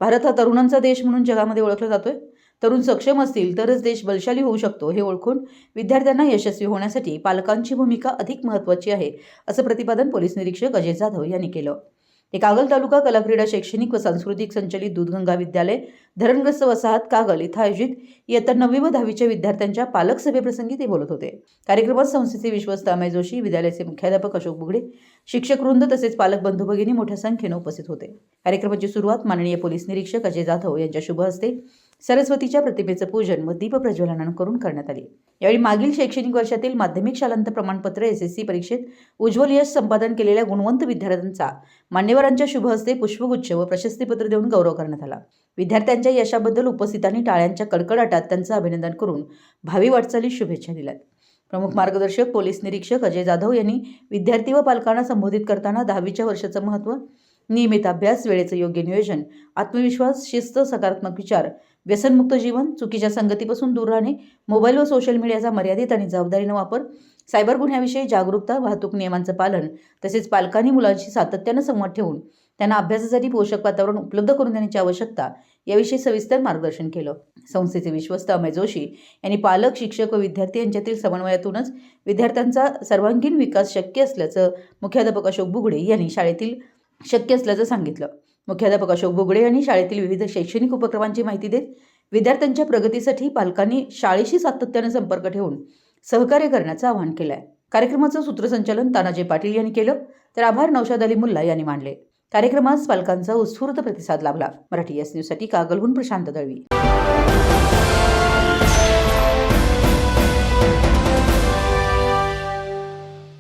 भारत हा तरुणांचा देश म्हणून जगामध्ये ओळखला जातोय. तरुण सक्षम असतील तरच देश बलशाली होऊ शकतो हे ओळखून विद्यार्थ्यांना यशस्वी होण्यासाठी पालकांची भूमिका अधिक महत्त्वाची आहे, असं प्रतिपादन पोलीस निरीक्षक अजय जाधव यांनी केलं. कागल तालुका कला क्रीडा शैक्षणिक व सांस्कृतिक संचलित दूधगंगा विद्यालय धरणग्रस्त वसाहत कागल इथं आयोजित इयत्ता 9वी व 10वीच्या विद्यार्थ्यांच्या पालक सभेप्रसंगी ते बोलत होते. कार्यक्रमात संस्थेचे विश्वस्त अमेय जोशी, विद्यालयाचे मुख्याध्यापक अशोक बुगडे, शिक्षक वृंद तसेच पालक बंधू भगिनी मोठ्या संख्येने उपस्थित होते. कार्यक्रमाची सुरुवात माननीय पोलीस निरीक्षक अजय जाधव यांच्या शुभ हस्ते सरस्वतीच्या प्रतिमेचं पूजन व दीप प्रज्वलन करून करण्यात आले. यावेळी मागील शैक्षणिक वर्षातील माध्यमिक शालांत प्रमाणपत्र SSC परीक्षेत उज्ज्वल यश संपादन केलेल्या गुणवंत विद्यार्थ्यांचा मान्यवरांच्या शुभ हस्ते पुष्पगुच्छ व प्रशस्तीपत्र देऊन गौरव करण्यात आला. विद्यार्थ्यांच्या यशाबद्दल उपस्थितांनी टाळ्यांच्या कडकडाटात त्यांचं अभिनंदन करून भावी वाटचालीस शुभेच्छा दिल्यात. प्रमुख मार्गदर्शक पोलीस निरीक्षक अजय जाधव यांनी विद्यार्थी व पालकांना संबोधित करताना 10वीच्या वर्षाचं महत्त्व, नियमित अभ्यास, वेळेचं योग्य नियोजन, आत्मविश्वास, शिस्त, सकारात्मक विचार, व्यसनमुक्त जीवन, चुकीच्या संगतीपासून दूर राहणे, मोबाईल व सोशल मीडियाचा मर्यादित आणि जबाबदारीने वापर, सायबर गुन्ह्याविषयी जागरूकता, वाहतूक नियमांचं पालन तसेच पालकांनी मुलांशी सातत्यानं संवाद ठेवून त्यांना अभ्यासासाठी पोषक वातावरण उपलब्ध करून देण्याची आवश्यकता याविषयी सविस्तर मार्गदर्शन केलं. संस्थेचे विश्वस्त अमेय जोशी यांनी पालक, शिक्षक व विद्यार्थी यांच्यातील समन्वयातूनच विद्यार्थ्यांचा सर्वांगीण विकास शक्य असल्याचं मुख्याध्यापक अशोक बुगडे यांनी सांगितलं. मुख्याध्यापक अशोक बुगडे यांनी शाळेतील विविध शैक्षणिक उपक्रमांची माहिती देत विद्यार्थ्यांच्या प्रगतीसाठी पालकांनी शाळेशी सातत्याने संपर्क ठेवून सहकार्य करण्याचं आवाहन केलं आहे. कार्यक्रमाचं सूत्रसंचालन तानाजी पाटील यांनी केलं तर आभार नौशाद अली मुल्ला यांनी मानले. कार्यक्रमास पालकांचा उत्स्फूर्त प्रतिसाद लाभला. मराठी S न्यूजसाठी कागलहून प्रशांत दळवी.